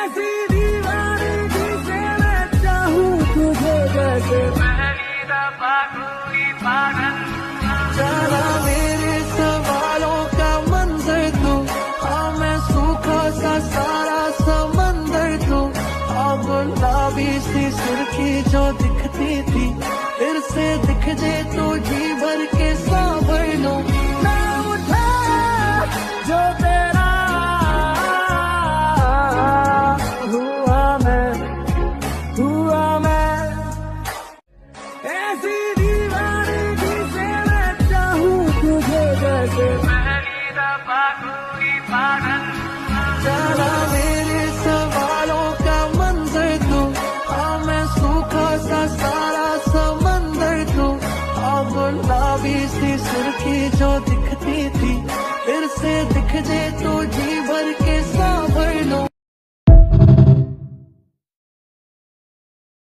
ऐसी दीवानगी से मैं चाहूं तुझे जैसे पहली दफा कोई पागल चला मेरे सवालों का मंजर तू, हाँ मैं सूखा सा सारा समंदर तू, अब गुलाबी सी सुर्खी जो दिखती थी फिर से दिख जे तो जी